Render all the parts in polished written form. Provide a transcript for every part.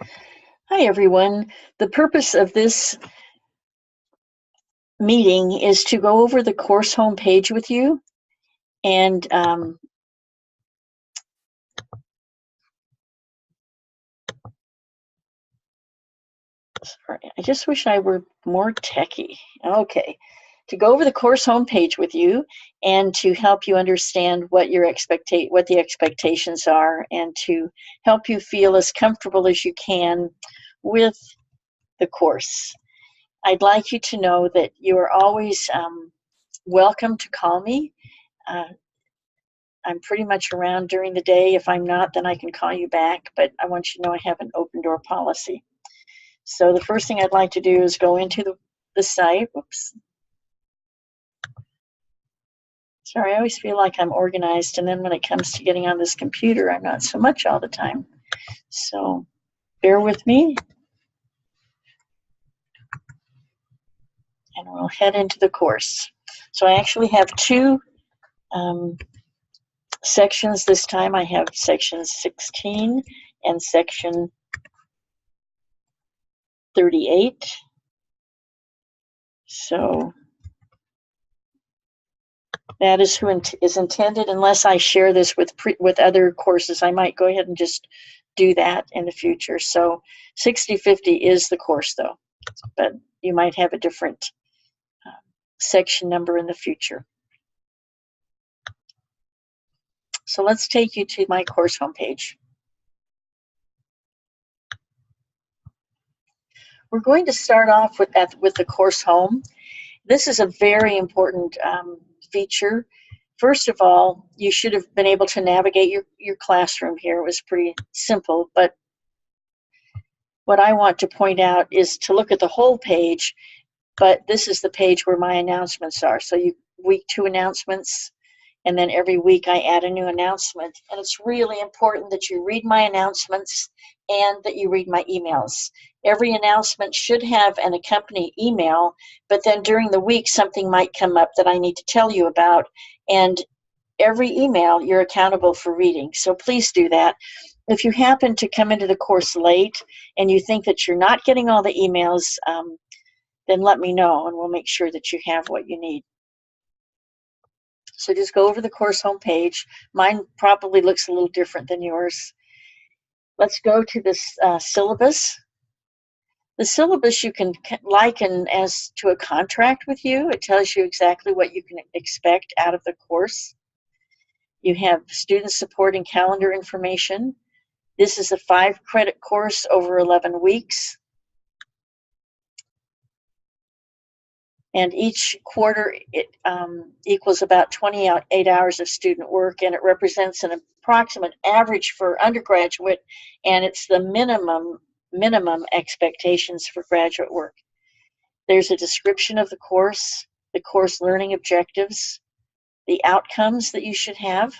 Hi, everyone. The purpose of this meeting is to go over the course homepage with you. And sorry, I just wish I were more techie. Okay. To go over the course homepage with you and to help you understand what the expectations are, and to help you feel as comfortable as you can with the course. I'd like you to know that you are always welcome to call me. Uh, I'm pretty much around during the day. If I'm not, then I can call you back, but I want you to know I have an open door policy. So the first thing I'd like to do is go into the site. Whoops. Sorry, I always feel like I'm organized, and then when it comes to getting on this computer, I'm not so much all the time. So bear with me, and we'll head into the course. So I actually have two sections this time. I have section 16 and section 38. So that is who is intended. Unless I share this with other courses, I might go ahead and just do that in the future. So 6050 is the course, though, but you might have a different section number in the future. So let's take you to my course homepage. We're going to start off with the course home. This is a very important feature. First of all, you should have been able to navigate your classroom here. It was pretty simple, but what I want to point out is to look at the whole page, but this is the page where my announcements are. So week 2 announcements, and then every week I add a new announcement. And it's really important that you read my announcements and that you read my emails. Every announcement should have an accompanying email, but then during the week something might come up that I need to tell you about, and every email you're accountable for reading. So please do that. If you happen to come into the course late and you think that you're not getting all the emails, then let me know and we'll make sure that you have what you need. So just go over the course homepage. Mine probably looks a little different than yours. Let's go to this syllabus. The syllabus you can liken as to a contract with you. It tells you exactly what you can expect out of the course. You have student support and calendar information. This is a 5-credit course over 11 weeks. And each quarter it equals about 28 hours of student work, and it represents an approximate average for undergraduate, and it's the minimum expectations for graduate work. There's a description of the course learning objectives, the outcomes that you should have,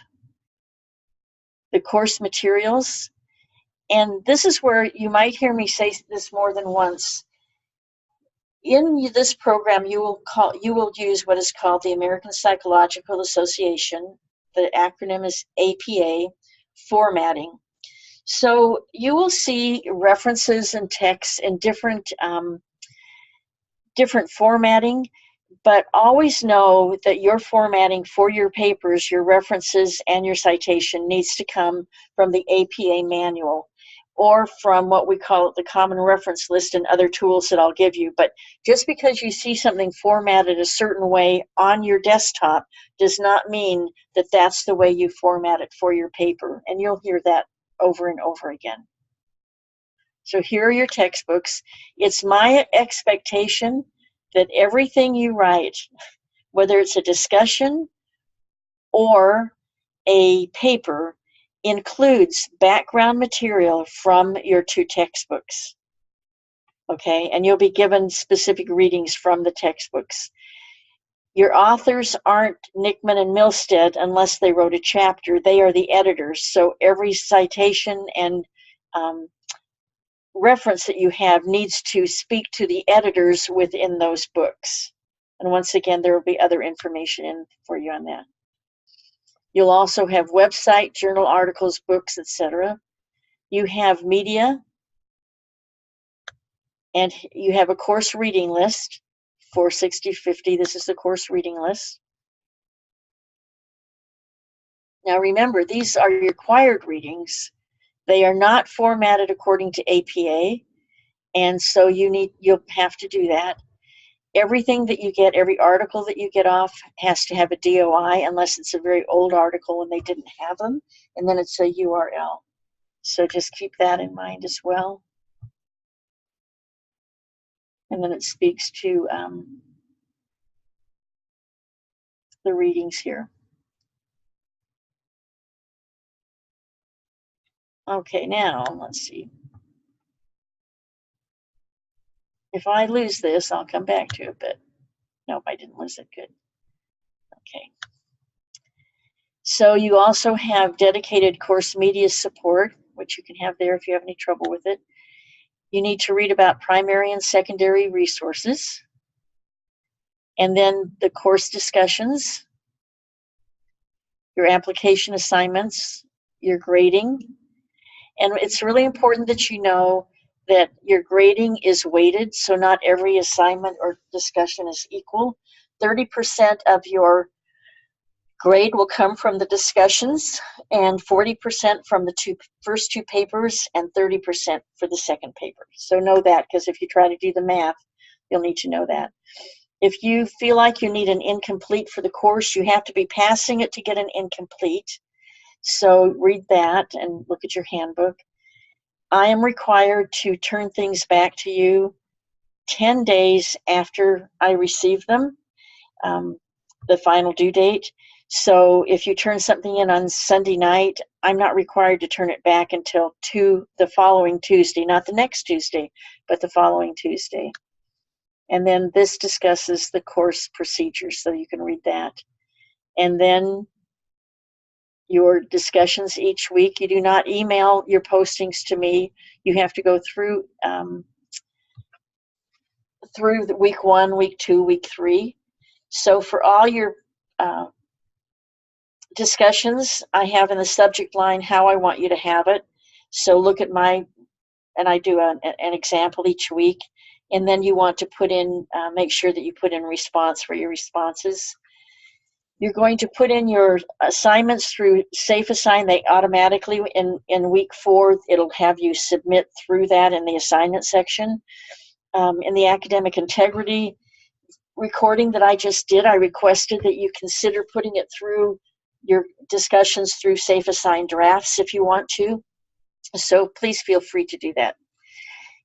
the course materials, and this is where you might hear me say this more than once. In this program, you will use what is called the American Psychological Association. The acronym is APA formatting. So you will see references and texts in different formatting, but always know that your formatting for your papers, your references, and your citation needs to come from the APA manual or from what we call the Common Reference List and other tools that I'll give you. But just because you see something formatted a certain way on your desktop does not mean that that's the way you format it for your paper, and you'll hear that over and over again. So here are your textbooks. It's my expectation that everything you write, whether it's a discussion or a paper, includes background material from your 2 textbooks. Okay, and you'll be given specific readings from the textbooks. Your authors aren't Nickman and Milstead unless they wrote a chapter. They are the editors. So every citation and reference that you have needs to speak to the editors within those books. And once again, there will be other information in for you on that. You'll also have website, journal articles, books, etc. You have media, And you have a course reading list for 60/50. This is the course reading list. Now remember, these are your required readings. They are not formatted according to APA, and so you'll have to do that. Everything that you get, every article that you get off has to have a DOI unless it's a very old article and they didn't have them, and then it's a URL. So just keep that in mind as well. And then it speaks to the readings here. Okay, now let's see. If I lose this, I'll come back to it, but nope, I didn't lose it. Good. Okay. So you also have dedicated course media support, which you can have there if you have any trouble with it. You need to read about primary and secondary resources. And then the course discussions, your application assignments, your grading. And it's really important that you know that your grading is weighted, so not every assignment or discussion is equal. 30% of your grade will come from the discussions, and 40% from the first two papers, and 30% for the second paper. So know that, because if you try to do the math, you'll need to know that. If you feel like you need an incomplete for the course, you have to be passing it to get an incomplete. So read that and look at your handbook. I am required to turn things back to you 10 days after I receive them, the final due date. So if you turn something in on Sunday night, I'm not required to turn it back until the following Tuesday, not the next Tuesday, but the following Tuesday. And then this discusses the course procedures, so you can read that. And then your discussions each week. You do not email your postings to me. You have to go through the week 1, week 2, week 3. So for all your discussions, I have in the subject line how I want you to have it. So look at and I do an example each week. And then you want to put in, make sure that you put in response for your responses. You're going to put in your assignments through SafeAssign. They automatically, in week 4, it'll have you submit through that in the assignment section. In the academic integrity recording that I just did, I requested that you consider putting it through your discussions through SafeAssign drafts if you want to. So please feel free to do that.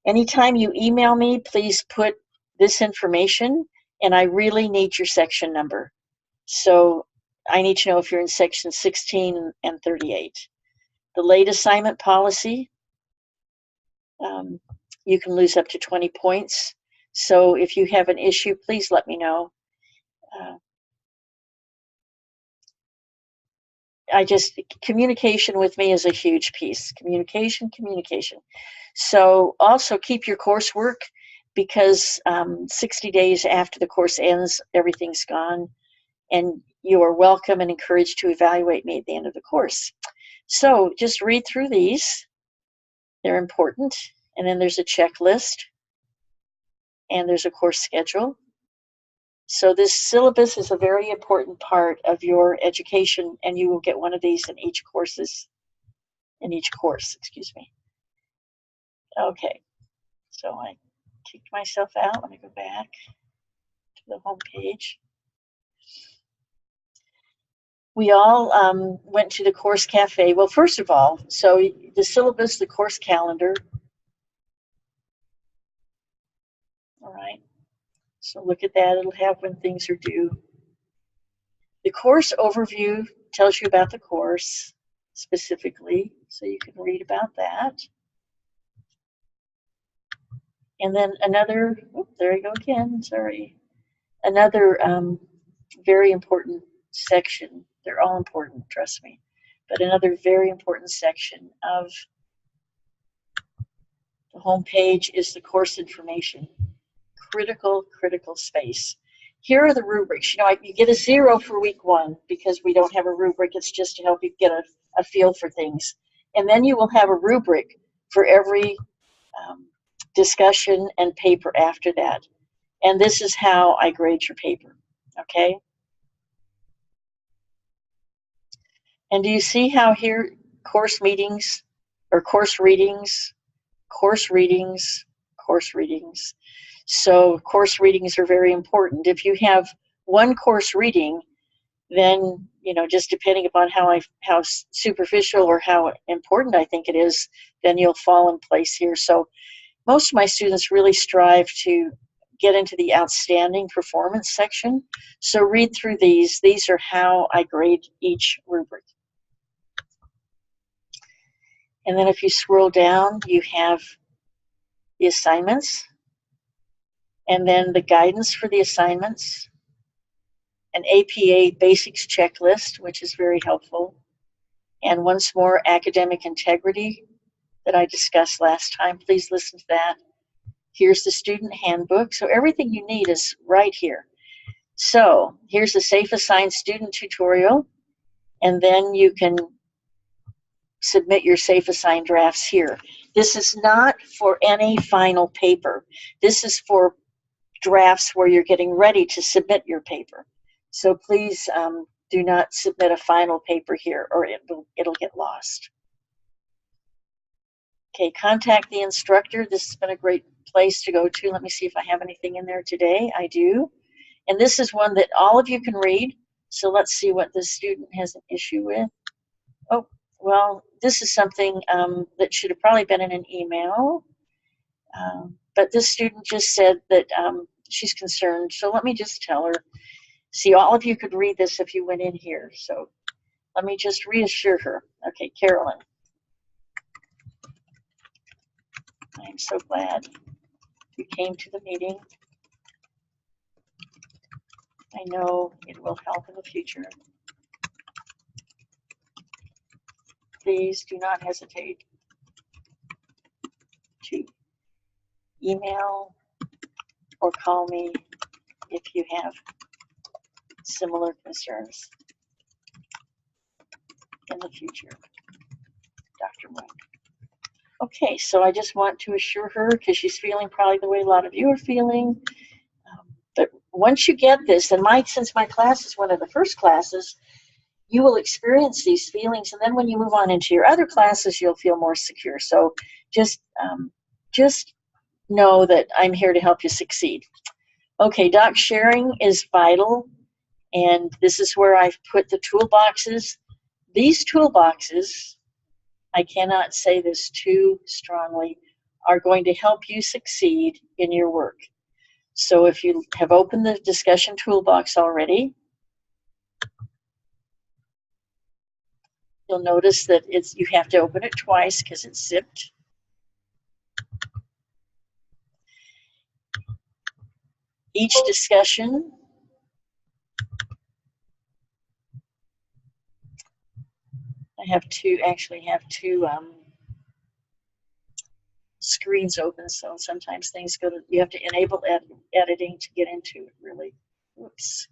Anytime you email me, please put this information, and I really need your section number. So I need to know if you're in section 16 and 38. The late assignment policy, you can lose up to 20 points. So if you have an issue, please let me know. Communication with me is a huge piece. Communication. So also keep your coursework, because 60 days after the course ends, everything's gone, and you are welcome and encouraged to evaluate me at the end of the course. So just read through these. They're important. And then there's a checklist, and there's a course schedule. So this syllabus is a very important part of your education, and you will get one of these in each course, excuse me. Okay, so I kicked myself out. Let me go back to the home page. We all went to the course cafe. Well, first of all, so the syllabus, the course calendar. All right. So look at that. It'll have when things are due. The course overview tells you about the course specifically, so you can read about that. And then another, there I go again, sorry. Another very important section, they're all important, trust me, but another very important section of the home page is the course information. Critical space. Here are the rubrics. You get a 0 for week 1 because we don't have a rubric. It's just to help you get a feel for things. And then you will have a rubric for every discussion, and paper after that. And this is how I grade your paper, okay? And do you see how here course meetings or course readings, course readings, course readings. So course readings are very important. If you have one course reading, then, you know, just depending upon how superficial or how important I think it is, then you'll fall in place here. So most of my students really strive to get into the outstanding performance section. So read through these. These are how I grade each rubric. And then if you scroll down, you have the assignments, and then the guidance for the assignments, an APA basics checklist, which is very helpful, and once more, academic integrity that I discussed last time. Please listen to that. Here's the student handbook. So everything you need is right here. So here's a Safe Assigned student tutorial, and then you can submit your Safe Assigned drafts here. This is not for any final paper. This is for drafts where you're getting ready to submit your paper. So please do not submit a final paper here, or it'll get lost. Okay, contact the instructor. This has been a great place to go to. Let me see if I have anything in there today. I do. And this is one that all of you can read. So let's see what this student has an issue with. Oh, well, this is something that should have probably been in an email. But this student just said that she's concerned. So let me just tell her. See, all of you could read this if you went in here. So let me just reassure her. Okay, Carolyn. I'm so glad you came to the meeting. I know it will help in the future. Please do not hesitate to email or call me if you have similar concerns in the future. Dr. Moon. Okay, so I just want to assure her, because she's feeling probably the way a lot of you are feeling. But once you get this, and since my class is one of the first classes, you will experience these feelings, and then when you move on into your other classes, you'll feel more secure. So just know that I'm here to help you succeed. Okay, doc sharing is vital, and this is where I've put the toolboxes. These toolboxes, I cannot say this too strongly, are going to help you succeed in your work. So if you have opened the discussion toolbox already, you'll notice that you have to open it twice because it's zipped. Each discussion actually have two screens open, so sometimes things you have to enable editing to get into it, really. Oops.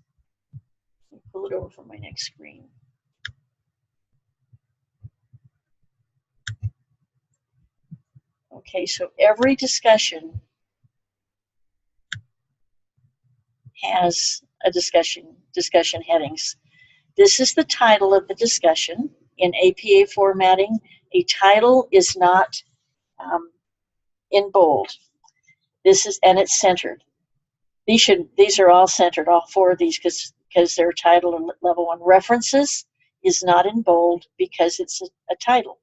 Let me pull it over from my next screen. Okay, so every discussion has a discussion headings. This is the title of the discussion. In APA formatting, a title is not in bold. And it's centered. These are all centered, all four of these, because they're title and level 1. References is not in bold because it's a title.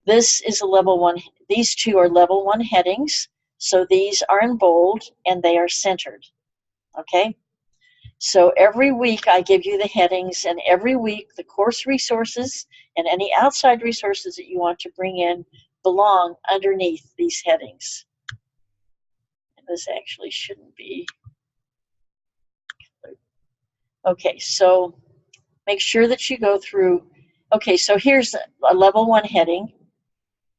This is a level 1. These two are level 1 headings, so these are in bold and they are centered. Okay? So every week I give you the headings, and every week the course resources and any outside resources that you want to bring in belong underneath these headings. And this actually shouldn't be. Okay, so make sure that you go through. Okay, so here's a level 1 heading.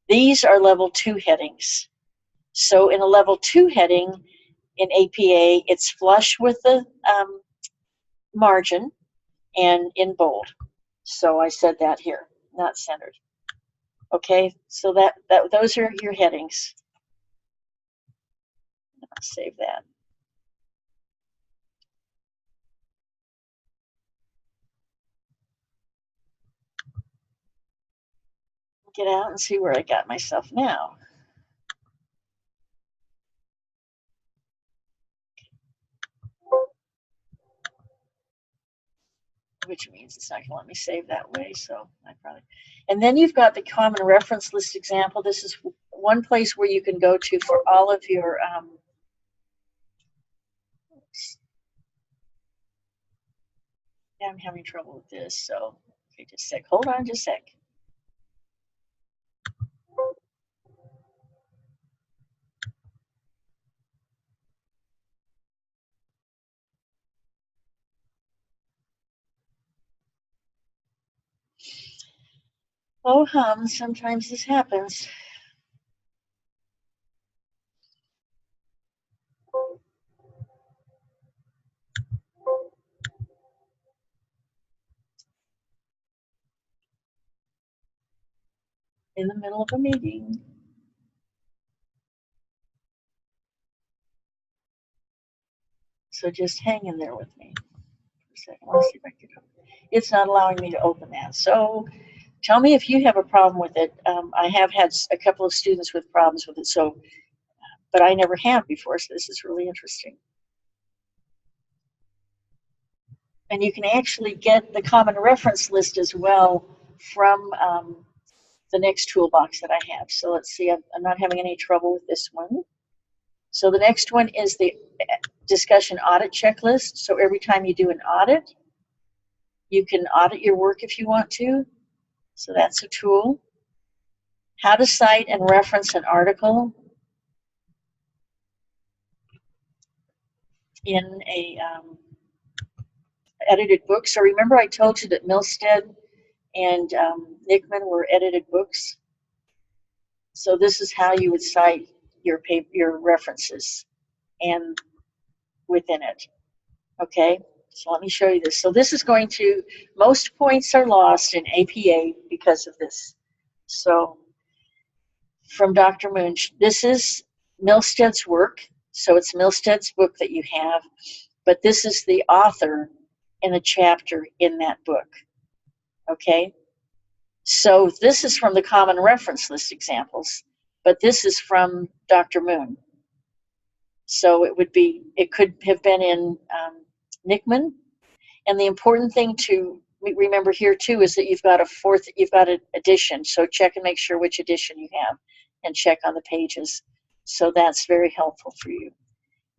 These are level 2 headings. So in a level 2 heading in APA, it's flush with the margin and in bold. So I said that here, not centered. Okay, so those are your headings. I'll save that. Get out and see where I got myself now. Which means it's not going to let me save that way. So I probably. And then you've got the common reference list example. This is one place where you can go to for all of your. Yeah, I'm having trouble with this. So okay, just a sec. Hold on, just a sec. Oh, sometimes this happens. In the middle of a meeting. So just hang in there with me for a second. Let's see if I can do it. It's not allowing me to open that. So tell me if you have a problem with it. I have had a couple of students with problems with it, so, but I never have before, so this is really interesting. And you can actually get the common reference list as well from the next toolbox that I have. So let's see, I'm not having any trouble with this one. So the next one is the discussion audit checklist. So every time you do an audit, you can audit your work if you want to. So that's a tool. How to cite and reference an article in a edited book. So remember I told you that Milstead and Nickman were edited books. So this is how you would cite your references and within it. Okay, so let me show you this. So this is going to, most points are lost in APA because of this. So from Dr. Moon, this is Milstead's work. So it's Milstead's book that you have, but this is the author in a chapter in that book. Okay, so this is from the common reference list examples, but this is from Dr. Moon. So it could have been in Nickman. And the important thing to remember here too is that you've got an edition. So check and make sure which edition you have and check on the pages. So that's very helpful for you.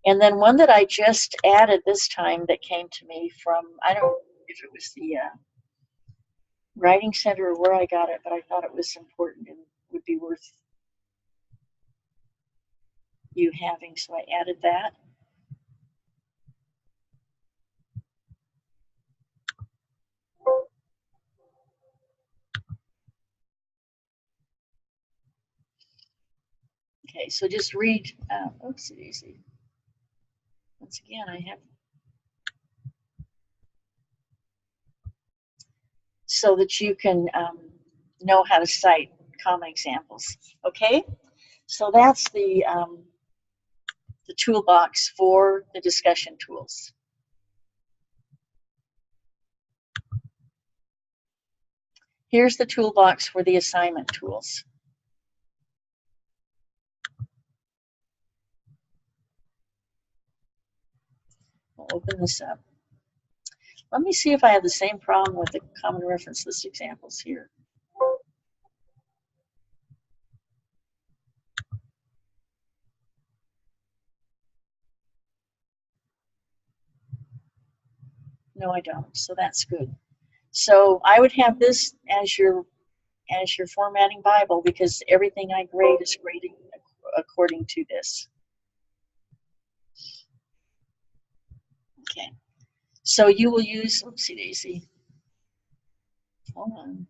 And then one that I just added this time that came to me from, I don't know if it was the Writing Center or where I got it, but I thought it was important and would be worth you having. So I added that. Okay, so just read, oopsie daisy. Once again, I have, so that you can know how to cite common examples. Okay, so that's the toolbox for the discussion tools. Here's the toolbox for the assignment tools. We'll open this up. Let me see if I have the same problem with the common reference list examples here. No, I don't, so that's good. So I would have this as your formatting Bible, because everything I grade is grading according to this. Okay, so you will use, oopsie daisy, hold on.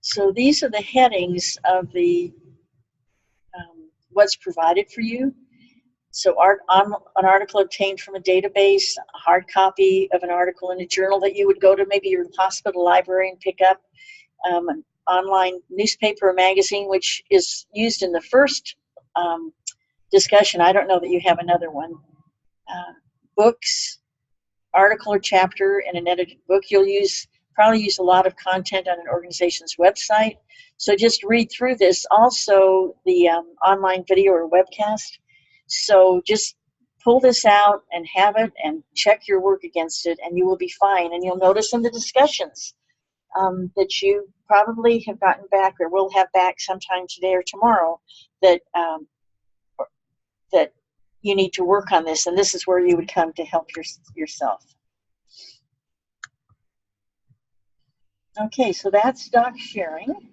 So these are the headings of the what's provided for you. So an article obtained from a database, a hard copy of an article in a journal that you would go to maybe your hospital library and pick up, an online newspaper or magazine, which is used in the first discussion. I don't know that you have another one. Books, article or chapter in an edited book. You'll probably use a lot of content on an organization's website. So just read through this. Also, the online video or webcast. So just pull this out and have it and check your work against it, and you will be fine. And you'll notice in the discussions that you probably have gotten back or will have back sometime today or tomorrow that that you need to work on this, and this is where you would come to help yourself. Okay, so that's doc sharing.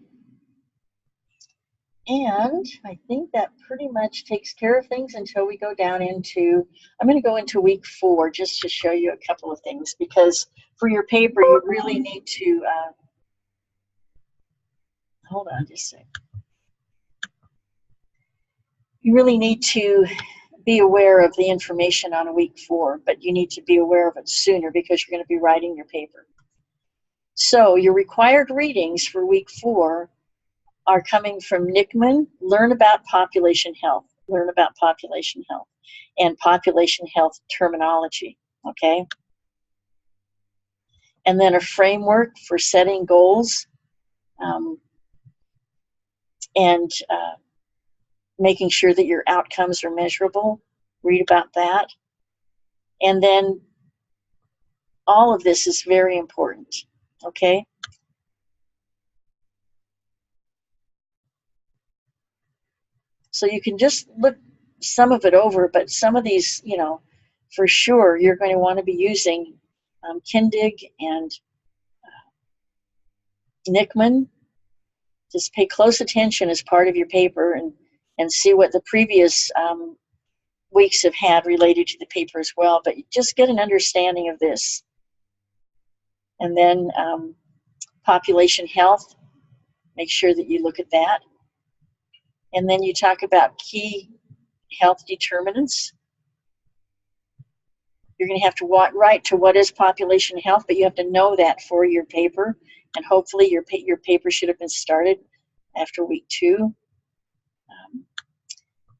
And I think that pretty much takes care of things until we go down into, I'm going to go into week 4 just to show you a couple of things, because for your paper, you really need to, hold on just a second. You really need to be aware of the information on week 4, but you need to be aware of it sooner because you're going to be writing your paper. So your required readings for week 4 are coming from Nickman, Learn About Population Health, Learn About Population Health, and Population Health Terminology, okay? And then a framework for setting goals and making sure that your outcomes are measurable. Read about that. And then all of this is very important, okay? So you can just look some of it over, but some of these, you know, for sure you're going to want to be using Kindig and Nickman. Just pay close attention as part of your paper and see what the previous weeks have had related to the paper as well, but just get an understanding of this. And then population health, make sure that you look at that. And then you talk about key health determinants. You're going to have to write to what is population health, but you have to know that for your paper. And hopefully your paper should have been started after week 2.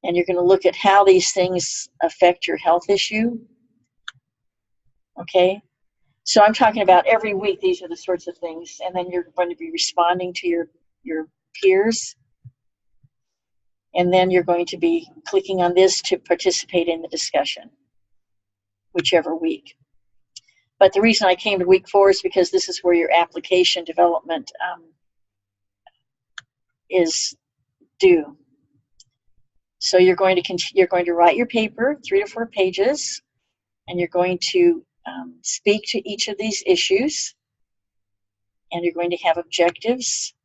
And you're going to look at how these things affect your health issue. Okay? So I'm talking about every week, these are the sorts of things. And then you're going to be responding to your peers. And then you're going to be clicking on this to participate in the discussion, whichever week. But the reason I came to week 4 is because this is where your application development is due. So you're going to write your paper, 3 to 4 pages, and you're going to speak to each of these issues, and you're going to have objectives.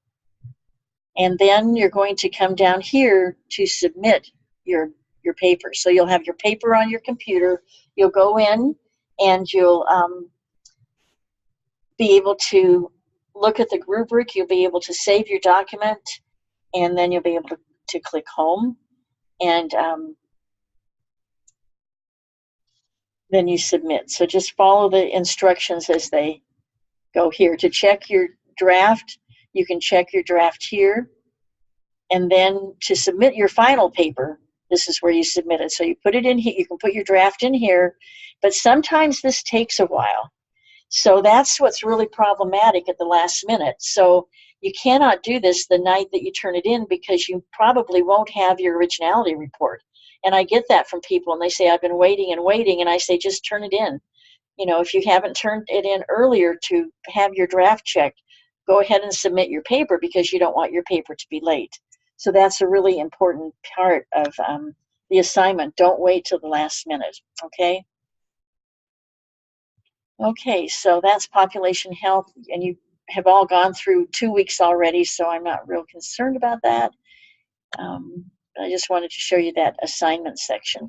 And then you're going to come down here to submit your paper. So you'll have your paper on your computer. You'll go in and you'll be able to look at the rubric. You'll be able to save your document, and then you'll be able to click home. And then you submit. So just follow the instructions as they go here. To check your draft, you can check your draft here. And then to submit your final paper, this is where you submit it. So you put it in here, you can put your draft in here, but sometimes this takes a while. So that's what's really problematic at the last minute. So you cannot do this the night that you turn it in because you probably won't have your originality report. And I get that from people, and they say, I've been waiting and waiting, and I say, just turn it in. You know, if you haven't turned it in earlier to have your draft checked, go ahead and submit your paper because you don't want your paper to be late. So that's a really important part of the assignment. Don't wait till the last minute, okay? Okay, so that's population health, and you have all gone through 2 weeks already, so I'm not real concerned about that. I just wanted to show you that assignment section.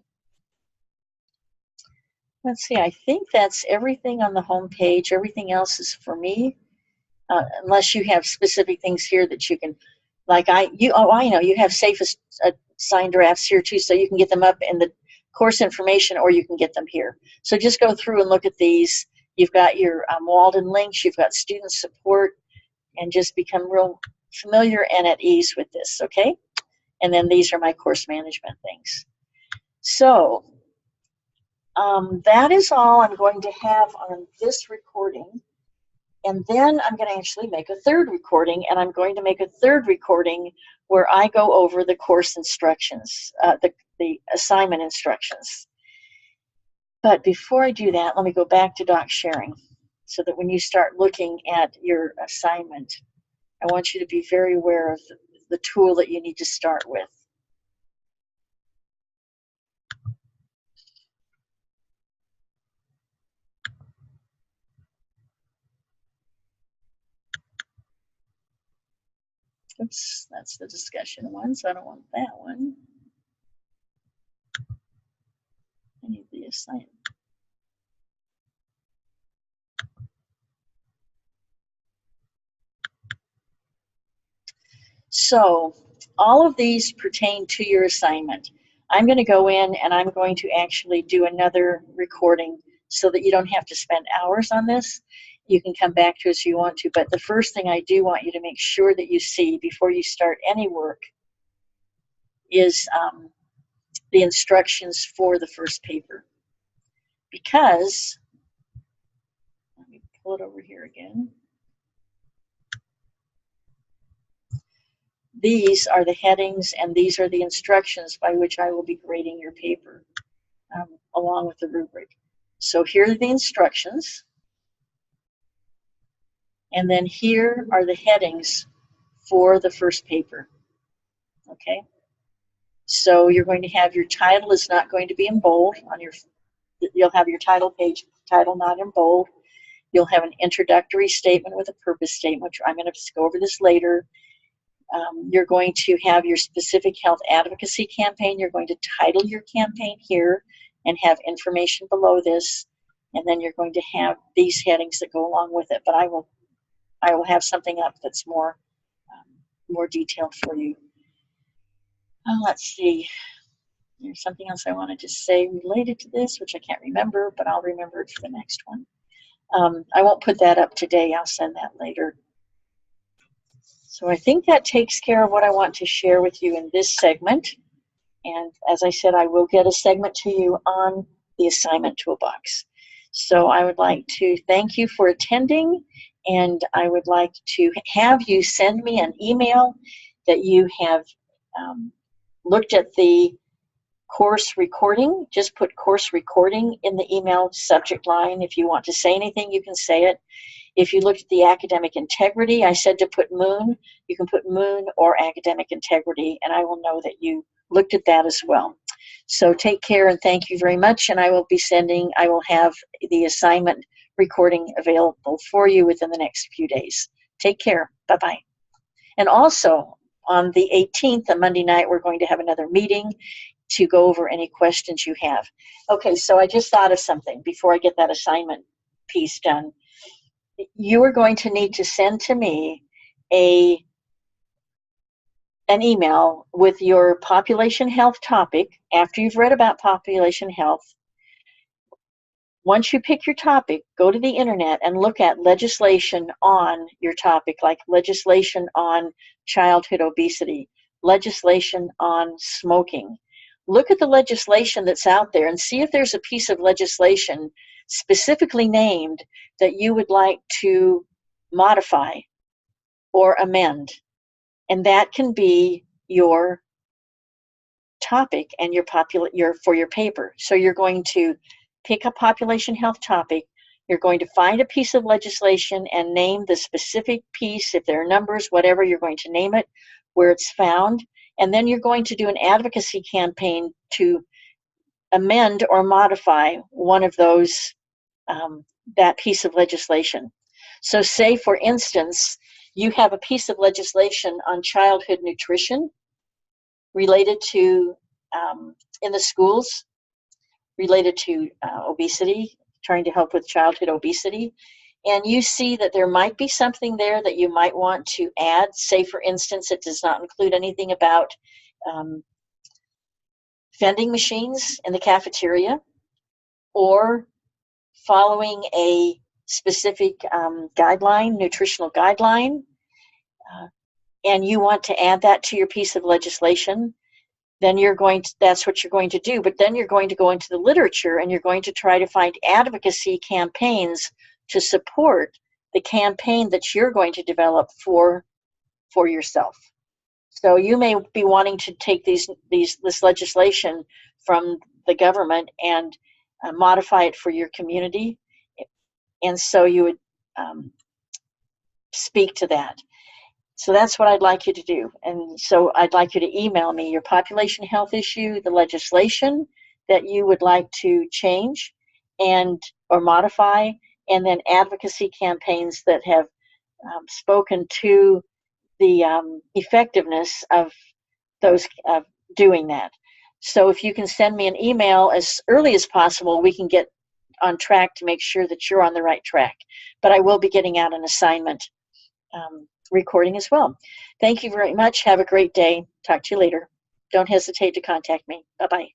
Let's see, I think that's everything on the home page. Everything else is for me, unless you have specific things here that you can, like I know you have safe assigned drafts here too, so you can get them up in the course information, or you can get them here. So just go through and look at these. You've got your Walden links, you've got student support, and just become real familiar and at ease with this, okay? And then these are my course management things. So that is all I'm going to have on this recording. And then I'm going to actually make a third recording, and I'm going to make a third recording where I go over the course instructions, the assignment instructions. But before I do that, let me go back to doc sharing so that when you start looking at your assignment, I want you to be very aware of the tool that you need to start with. Oops, that's the discussion one, so I don't want that one. I need the assignment. So all of these pertain to your assignment. I'm going to go in and I'm going to actually do another recording so that you don't have to spend hours on this. You can come back to it if you want to, but the first thing I do want you to make sure that you see before you start any work is the instructions for the first paper. Because, let me pull it over here again. These are the headings and these are the instructions by which I will be grading your paper along with the rubric. So here are the instructions. And then here are the headings for the first paper. Okay? So you're going to have your title is not going to be in bold on your, you'll have your title page, title not in bold. You'll have an introductory statement with a purpose statement, which I'm going to go over this later. You're going to have your specific health advocacy campaign. You're going to title your campaign here and have information below this. And then you're going to have these headings that go along with it. But I will have something up that's more detailed for you. Let's see. There's something else I wanted to say related to this, which I can't remember, but I'll remember it for the next one. I won't put that up today. I'll send that later. So I think that takes care of what I want to share with you in this segment. And as I said, I will get a segment to you on the assignment toolbox. So I would like to thank you for attending, and I would like to have you send me an email that you have looked at the course recording. Just put course recording in the email subject line. If you want to say anything, you can say it. If you looked at the academic integrity, I said to put Moon. You can put Moon or academic integrity, and I will know that you looked at that as well. So take care and thank you very much, and I will have the assignment recording available for you within the next few days. Take care. Bye-bye. And also, on the 18th, a Monday night, we're going to have another meeting to go over any questions you have. Okay, so I just thought of something before I get that assignment piece done. You are going to need to send to me an email with your population health topic after you've read about population health. Once you pick your topic, go to the internet and look at legislation on your topic, like legislation on childhood obesity, legislation on smoking. Look at the legislation that's out there and see if there's a piece of legislation specifically named that you would like to modify or amend. And that can be your topic and for your paper. So you're going to pick a population health topic. You're going to find a piece of legislation and name the specific piece. If there are numbers, whatever, you're going to name it, where it's found. And then you're going to do an advocacy campaign to amend or modify one of those, that piece of legislation. So say, for instance, you have a piece of legislation on childhood nutrition related to, in the schools, related to obesity, trying to help with childhood obesity. And you see that there might be something there that you might want to add. Say, for instance, it does not include anything about vending machines in the cafeteria, or following a specific guideline, nutritional guideline, and you want to add that to your piece of legislation, then that's what you're going to do. But then you're going to go into the literature and you're going to try to find advocacy campaigns to support the campaign that you're going to develop for yourself. So you may be wanting to take this legislation from the government and modify it for your community. And so you would speak to that. So that's what I'd like you to do. And so I'd like you to email me your population health issue, the legislation that you would like to change or modify, and then advocacy campaigns that have spoken to the effectiveness of those doing that. So if you can send me an email as early as possible, we can get on track to make sure that you're on the right track. But I will be getting out an assignment recording as well. Thank you very much. Have a great day. Talk to you later. Don't hesitate to contact me. Bye-bye.